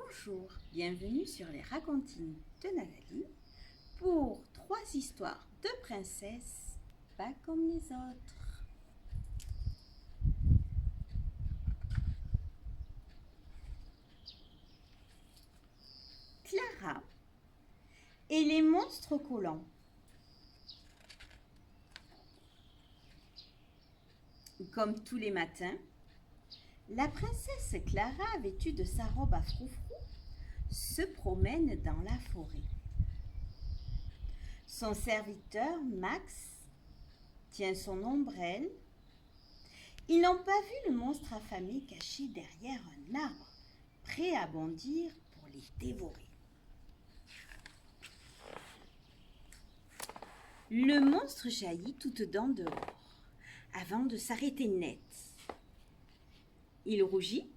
Bonjour, bienvenue sur les racontines de Nathalie pour 3 histoires de princesses pas comme les autres. Clara et les monstres collants. Comme tous les matins, la princesse Clara, vêtue de sa robe à froufrou, se promène dans la forêt. Son serviteur, Max, tient son ombrelle. Ils n'ont pas vu le monstre affamé caché derrière un arbre, prêt à bondir pour les dévorer. Le monstre jaillit toutes dents dehors, avant de s'arrêter net. Il rougit,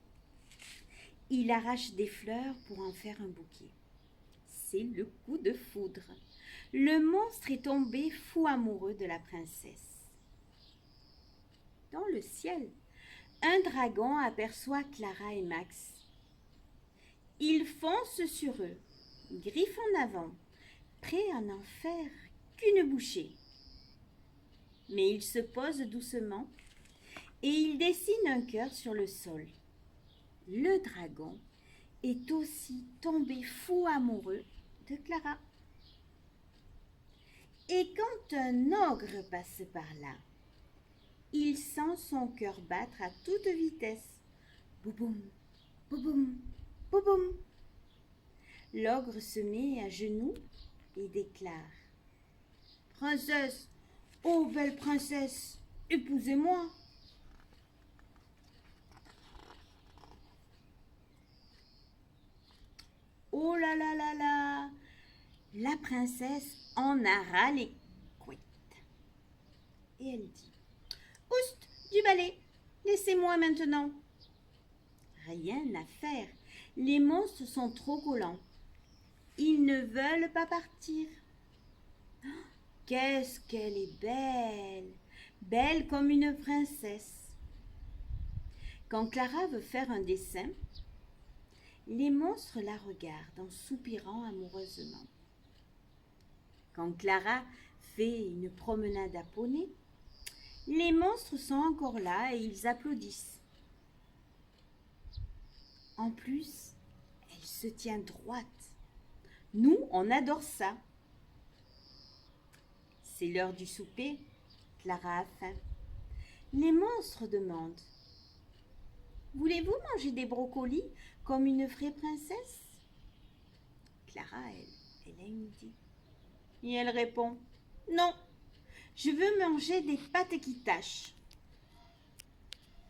il arrache des fleurs pour en faire un bouquet. C'est le coup de foudre. Le monstre est tombé fou amoureux de la princesse. Dans le ciel, un dragon aperçoit Clara et Max. Il fonce sur eux, griffe en avant, prêt à n'en faire qu'une bouchée. Mais il se pose doucement et il dessine un cœur sur le sol. Le dragon est aussi tombé fou amoureux de Clara. Et quand un ogre passe par là, il sent son cœur battre à toute vitesse. Bouboum, bouboum, bouboum. L'ogre se met à genoux et déclare: Princesse, ô belle princesse, épousez-moi. Oh là là là là! La princesse en a ras les couettes. Et elle dit: Oust, du balai, laissez-moi maintenant. Rien à faire, les monstres sont trop collants. Ils ne veulent pas partir. Qu'est-ce qu'elle est belle, belle comme une princesse. Quand Clara veut faire un dessin, les monstres la regardent en soupirant amoureusement. Quand Clara fait une promenade à poney, les monstres sont encore là et ils applaudissent. En plus, elle se tient droite. Nous, on adore ça. C'est l'heure du souper. Clara a faim. Les monstres demandent: Voulez-vous manger des brocolis comme une vraie princesse? Clara, elle a une idée. Et elle répond: Non, je veux manger des pâtes qui tâchent.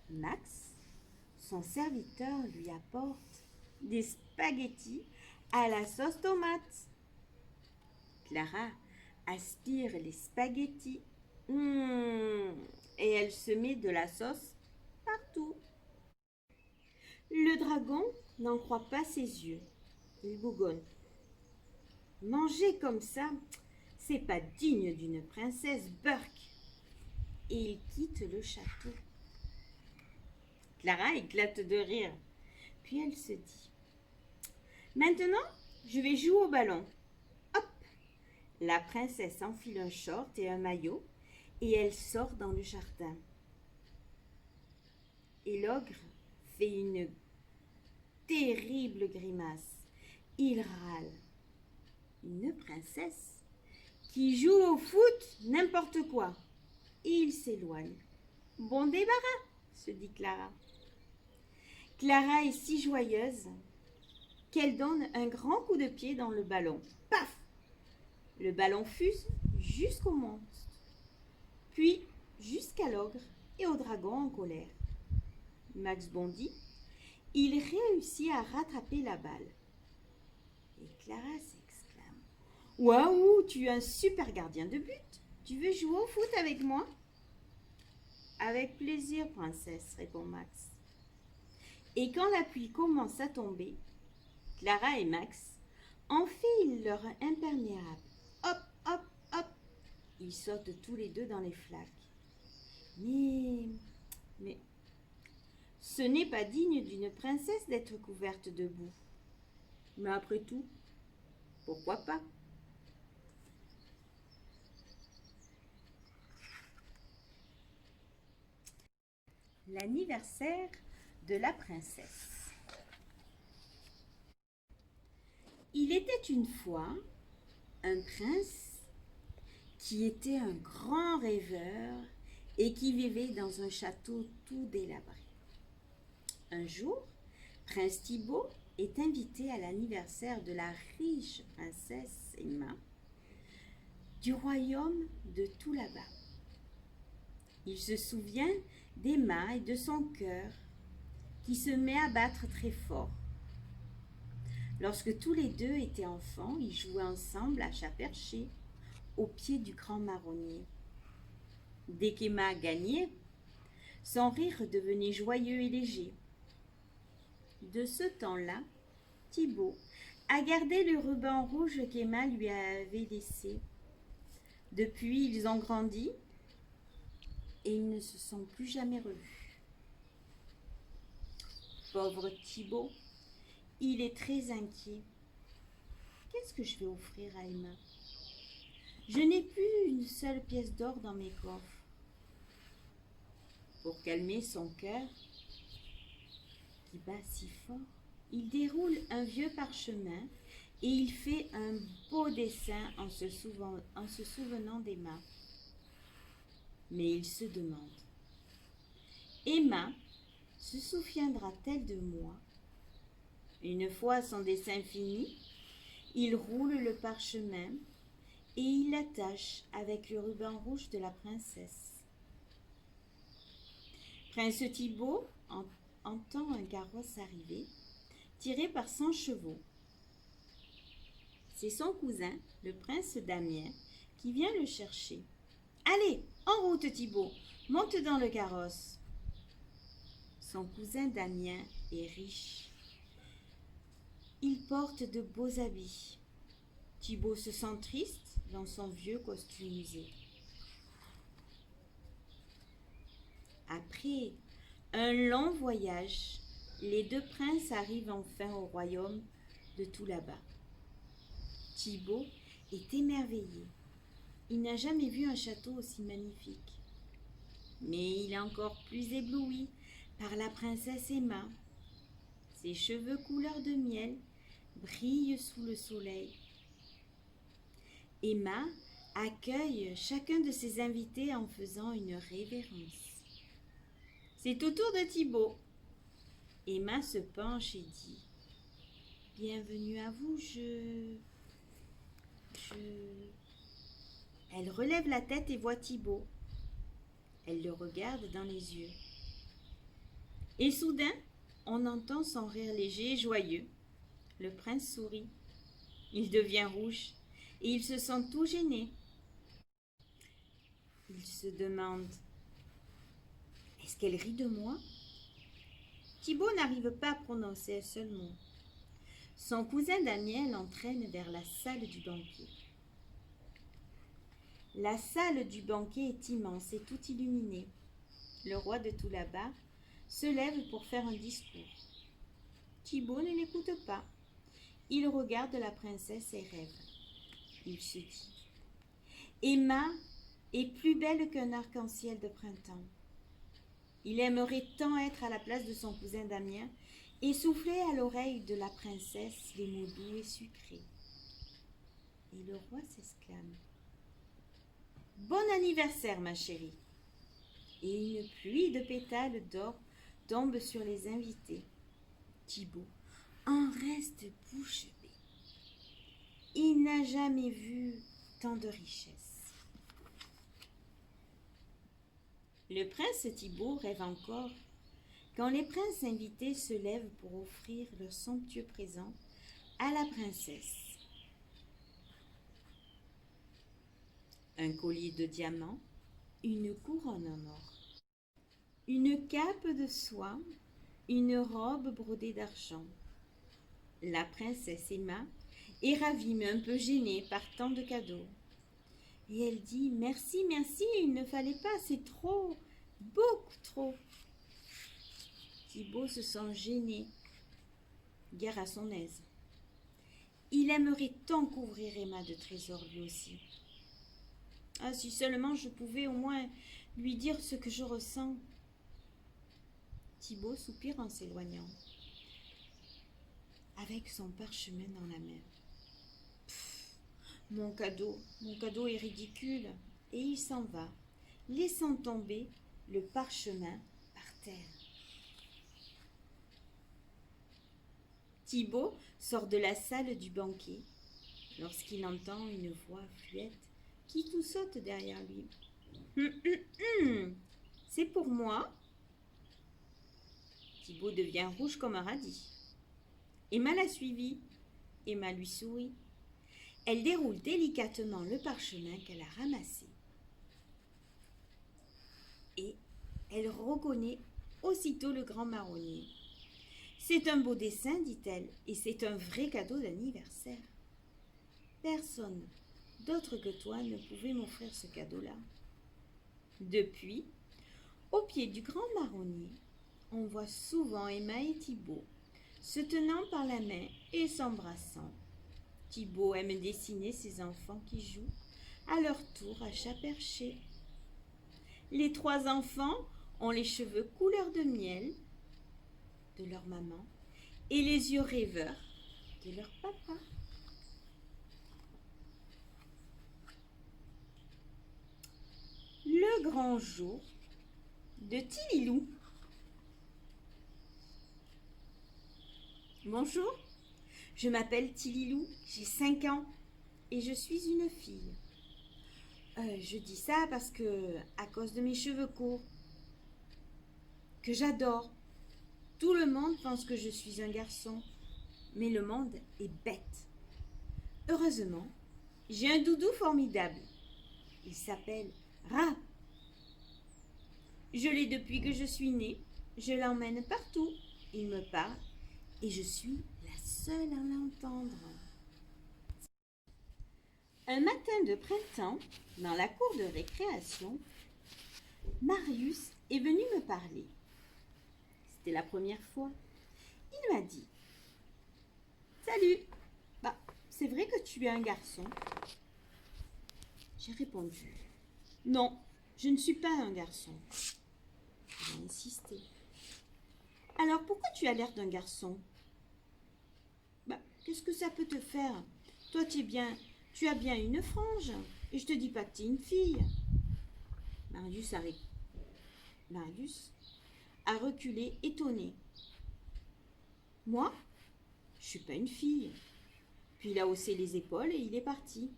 Max, son serviteur, lui apporte des spaghettis à la sauce tomate. Clara aspire les spaghettis et elle se met de la sauce partout. Le dragon n'en croit pas ses yeux. Il bougonne. Manger comme ça, c'est pas digne d'une princesse Burke. Et il quitte le château. Clara éclate de rire. Puis elle se dit: Maintenant, je vais jouer au ballon. Hop! La princesse enfile un short et un maillot et elle sort dans le jardin. Et l'ogre fait une terrible grimace. Il râle. Une princesse qui joue au foot, n'importe quoi. Et il s'éloigne. Bon débarras, se dit Clara. Clara est si joyeuse qu'elle donne un grand coup de pied dans le ballon. Paf! Le ballon fuse jusqu'au monstre, puis jusqu'à l'ogre et au dragon en colère. Max bondit. Il réussit à rattraper la balle. Et Clara s'exclame: Waouh, tu es un super gardien de but. Tu veux jouer au foot avec moi? Avec plaisir, princesse, répond Max. Et quand la pluie commence à tomber, Clara et Max enfilent leur imperméable. Hop, hop, hop. Ils sautent tous les deux dans les flaques. Mais ce n'est pas digne d'une princesse d'être couverte de boue. Mais après tout, pourquoi pas? L'anniversaire de la princesse. Il était une fois un prince qui était un grand rêveur et qui vivait dans un château tout délabré. Un jour, Prince Thibaut est invité à l'anniversaire de la riche princesse Emma du royaume de tout là-bas. Il se souvient d'Emma et de son cœur qui se met à battre très fort. Lorsque tous les deux étaient enfants, ils jouaient ensemble à chat perché au pied du grand marronnier. Dès qu'Emma gagnait, son rire devenait joyeux et léger. De ce temps-là, Thibaut a gardé le ruban rouge qu'Emma lui avait laissé. Depuis, ils ont grandi et ils ne se sont plus jamais revus. Pauvre Thibaut, il est très inquiet. Qu'est-ce que je vais offrir à Emma? Je n'ai plus une seule pièce d'or dans mes coffres. Pour calmer son cœur qui bat si fort, il déroule un vieux parchemin et il fait un beau dessin en se souvenant d'Emma. Mais il se demande, Emma se souviendra-t-elle de moi? Une fois son dessin fini, il roule le parchemin et il l'attache avec le ruban rouge de la princesse. Prince Thibaut entend un carrosse arriver, tiré par 100 chevaux. C'est son cousin, le prince Damien, qui vient le chercher. « Allez, en route Thibaut, monte dans le carrosse. » Son cousin Damien est riche. Il porte de beaux habits. Thibaut se sent triste dans son vieux costume usé. Après un long voyage, les deux princes arrivent enfin au royaume de tout là-bas. Thibaut est émerveillé. Il n'a jamais vu un château aussi magnifique. Mais il est encore plus ébloui par la princesse Emma. Ses cheveux couleur de miel brillent sous le soleil. Emma accueille chacun de ses invités en faisant une révérence. C'est au tour de Thibaut. Emma se penche et dit « Bienvenue à vous, Elle relève la tête et voit Thibaut. Elle le regarde dans les yeux. Et soudain, on entend son rire léger et joyeux. Le prince sourit. Il devient rouge et il se sent tout gêné. Il se demande « Est-ce qu'elle rit de moi ?» Thibaut n'arrive pas à prononcer un seul mot. Son cousin Damien l'entraîne vers la salle du banquet. La salle du banquet est immense et tout illuminée. Le roi de tout là-bas se lève pour faire un discours. Thibaut ne l'écoute pas. Il regarde la princesse et rêve. Il se dit « Emma est plus belle qu'un arc-en-ciel de printemps. » Il aimerait tant être à la place de son cousin Damien et souffler à l'oreille de la princesse les mots doux et sucrés. Et le roi s'exclame « Bon anniversaire, ma chérie !» Et une pluie de pétales d'or tombe sur les invités. Thibaut en reste bouche bée. Il n'a jamais vu tant de richesse. Le prince Thibaut rêve encore quand les princes invités se lèvent pour offrir leur somptueux présent à la princesse. Un collier de diamants, une couronne en or, une cape de soie, une robe brodée d'argent. La princesse Emma est ravie mais un peu gênée par tant de cadeaux. Et elle dit « Merci, merci, il ne fallait pas, c'est trop, beaucoup trop. » Thibaut se sent gêné, guère à son aise. Il aimerait tant couvrir Emma de trésors lui aussi. Ah, si seulement je pouvais au moins lui dire ce que je ressens. Thibaut soupire en s'éloignant, avec son parchemin dans la main. Mon cadeau est ridicule. Et il s'en va, laissant tomber le parchemin par terre. Thibaut sort de la salle du banquet lorsqu'il entend une voix fluette qui tout saute derrière lui. C'est pour moi? Thibaut devient rouge comme un radis. Emma l'a suivi. Emma lui sourit. Elle déroule délicatement le parchemin qu'elle a ramassé. Et elle reconnaît aussitôt le grand marronnier. C'est un beau dessin, dit-elle, et c'est un vrai cadeau d'anniversaire. Personne d'autre que toi ne pouvait m'offrir ce cadeau-là. Depuis, au pied du grand marronnier, on voit souvent Emma et Thibaut se tenant par la main et s'embrassant. Thibaut aime dessiner ses enfants qui jouent à leur tour à chat perché. Les 3 enfants ont les cheveux couleur de miel de leur maman et les yeux rêveurs de leur papa. Le grand jour de Tililou. Bonjour, je m'appelle Tililou, j'ai 5 ans et je suis une fille. Je dis ça parce que, à cause de mes cheveux courts, que j'adore, tout le monde pense que je suis un garçon, mais le monde est bête. Heureusement, j'ai un doudou formidable. Il s'appelle Ra. Je l'ai depuis que je suis née. Je l'emmène partout. Il me parle et je suis la seule à l'entendre. Un matin de printemps, dans la cour de récréation, Marius est venu me parler. C'était la première fois. Il m'a dit: Salut, c'est vrai que tu es un garçon? J'ai répondu: Non, je ne suis pas un garçon. Il a insisté. Alors pourquoi tu as l'air d'un garçon? Qu'est-ce que ça peut te faire? Toi, tu as bien une frange, et je te dis pas que tu es une fille. Marius a reculé, étonné. Moi, je suis pas une fille. Puis il a haussé les épaules et il est parti.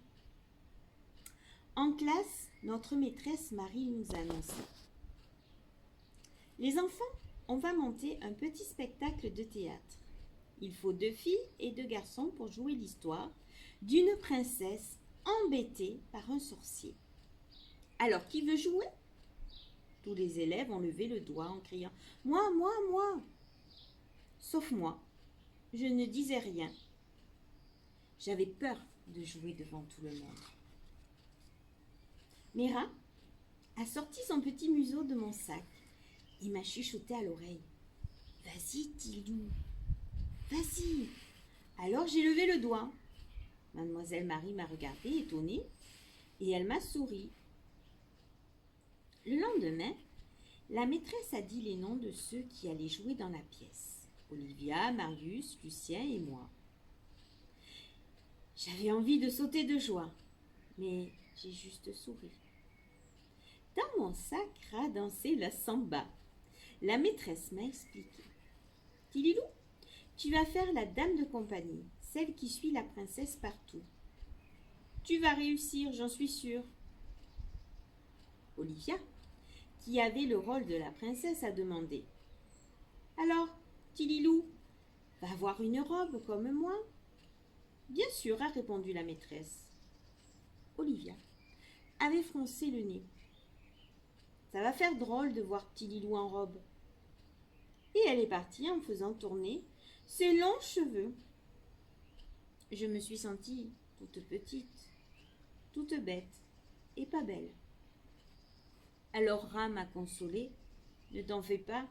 En classe, notre maîtresse Marie nous a annoncé: les enfants, on va monter un petit spectacle de théâtre. Il faut 2 filles et 2 garçons pour jouer l'histoire d'une princesse embêtée par un sorcier. Alors, qui veut jouer? Tous les élèves ont levé le doigt en criant: Moi, moi, moi! Sauf moi. Je ne disais rien. J'avais peur de jouer devant tout le monde. Mira a sorti son petit museau de mon sac et m'a chuchoté à l'oreille: Vas-y, Tilou, vas-y. Alors j'ai levé le doigt. Mademoiselle Marie m'a regardée étonnée et elle m'a souri. Le lendemain, la maîtresse a dit les noms de ceux qui allaient jouer dans la pièce: Olivia, Marius, Lucien et moi. J'avais envie de sauter de joie, mais j'ai juste souri. Dans mon sac dansait la samba. La maîtresse m'a expliqué: Tililou, tu vas faire la dame de compagnie, celle qui suit la princesse partout. Tu vas réussir, j'en suis sûre. Olivia, qui avait le rôle de la princesse, a demandé: Alors, Tililou, va avoir une robe comme moi? Bien sûr, a répondu la maîtresse. Olivia avait froncé le nez. Ça va faire drôle de voir Tililou en robe. Et elle est partie en faisant tourner ses longs cheveux. Je me suis sentie toute petite, toute bête et pas belle. Alors Ra m'a consolée: Ne t'en fais pas,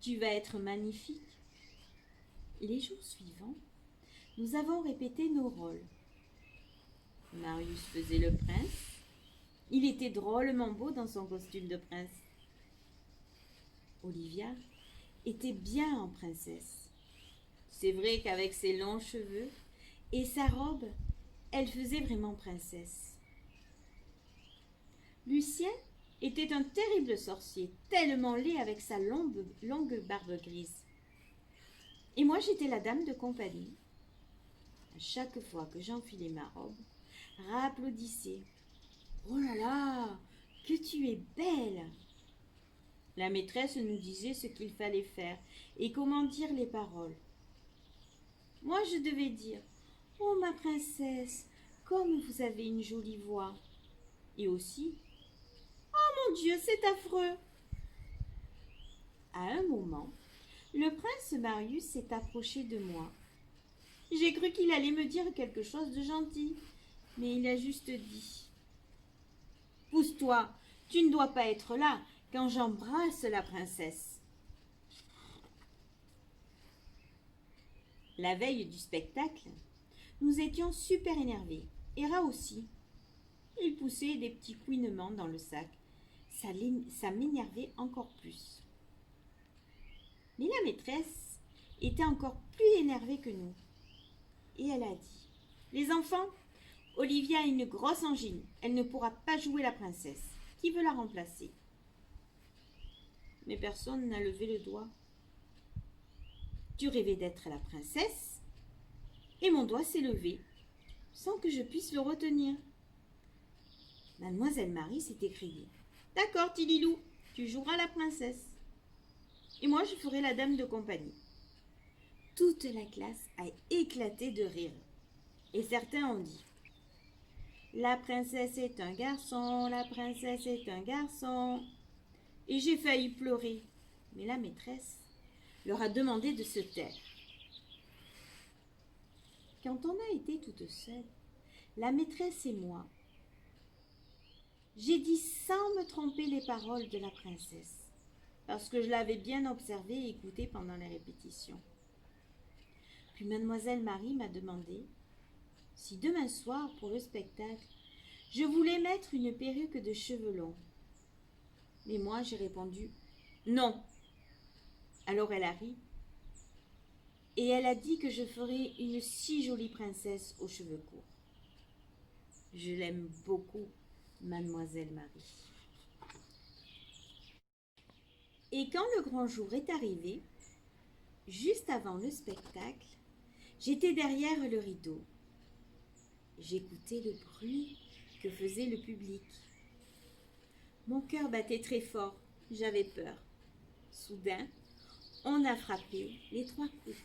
tu vas être magnifique. Les jours suivants, nous avons répété nos rôles. Marius faisait le prince. Il était drôlement beau dans son costume de prince. Olivia était bien en princesse. C'est vrai qu'avec ses longs cheveux et sa robe, elle faisait vraiment princesse. Lucien était un terrible sorcier, tellement laid avec sa longue barbe grise. Et moi, j'étais la dame de compagnie. À chaque fois que j'enfilais ma robe, applaudissait. « Oh là là, que tu es belle !» La maîtresse nous disait ce qu'il fallait faire et comment dire les paroles. Moi, je devais dire « Oh ma princesse, comme vous avez une jolie voix !» Et aussi « Oh mon Dieu, c'est affreux !» À un moment, le prince Marius s'est approché de moi. J'ai cru qu'il allait me dire quelque chose de gentil, mais il a juste dit « Pousse-toi, tu ne dois pas être là quand j'embrasse la princesse. » La veille du spectacle, nous étions super énervés, et Ra aussi. Il poussait des petits couinements dans le sac. Ça m'énervait encore plus. Mais la maîtresse était encore plus énervée que nous. Et elle a dit « Les enfants, Olivia a une grosse angine. Elle ne pourra pas jouer la princesse. Qui veut la remplacer ?» Mais personne n'a levé le doigt. Tu rêvais d'être la princesse et mon doigt s'est levé sans que je puisse le retenir. Mademoiselle Marie s'est écriée. « D'accord, Tililou, tu joueras la princesse. Et moi, je ferai la dame de compagnie. » Toute la classe a éclaté de rire. Et certains ont dit « La princesse est un garçon, la princesse est un garçon. » Et j'ai failli pleurer. Mais la maîtresse leur a demandé de se taire. Quand on a été toutes seules, la maîtresse et moi, j'ai dit sans me tromper les paroles de la princesse, parce que je l'avais bien observée et écoutée pendant les répétitions. Puis mademoiselle Marie m'a demandé si demain soir, pour le spectacle, je voulais mettre une perruque de cheveux longs. Mais moi, j'ai répondu non. Alors elle a ri et elle a dit que je ferais une si jolie princesse aux cheveux courts. Je l'aime beaucoup, mademoiselle Marie. Et quand le grand jour est arrivé, juste avant le spectacle, j'étais derrière le rideau. J'écoutais le bruit que faisait le public. Mon cœur battait très fort, j'avais peur. Soudain, on a frappé les 3 coups.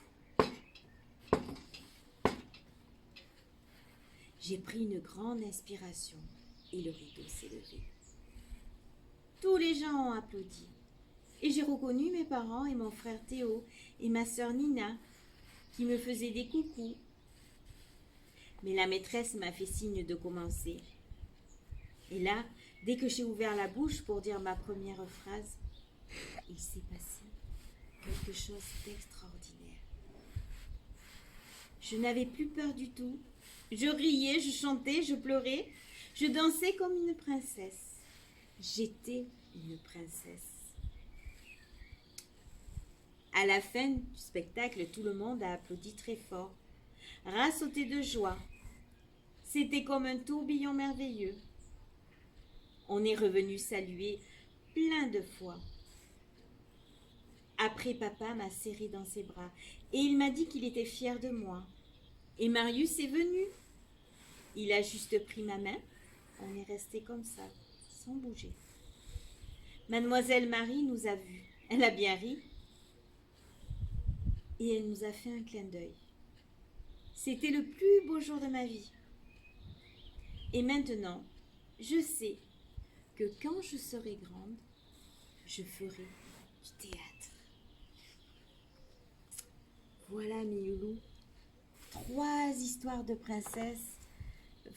J'ai pris une grande inspiration et le rideau s'est levé. Tous les gens ont applaudi et j'ai reconnu mes parents et mon frère Théo et ma sœur Nina qui me faisaient des coucous. Mais la maîtresse m'a fait signe de commencer. Et là, dès que j'ai ouvert la bouche pour dire ma première phrase, il s'est passé quelque chose d'extraordinaire. Je n'avais plus peur du tout. Je riais, je chantais, je pleurais. Je dansais comme une princesse. J'étais une princesse. À la fin du spectacle, tout le monde a applaudi très fort. Ra sautait de joie. C'était comme un tourbillon merveilleux. On est revenu saluer plein de fois. Après, papa m'a serré dans ses bras et il m'a dit qu'il était fier de moi. Et Marius est venu. Il a juste pris ma main. On est resté comme ça, sans bouger. Mademoiselle Marie nous a vus. Elle a bien ri. Et elle nous a fait un clin d'œil. C'était le plus beau jour de ma vie. Et maintenant, je sais que quand je serai grande, je ferai du théâtre. Voilà mes loulous, 3 histoires de princesses,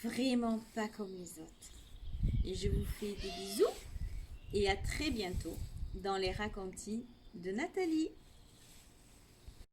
vraiment pas comme les autres. Et je vous fais des bisous et à très bientôt dans les racontis de Nathalie.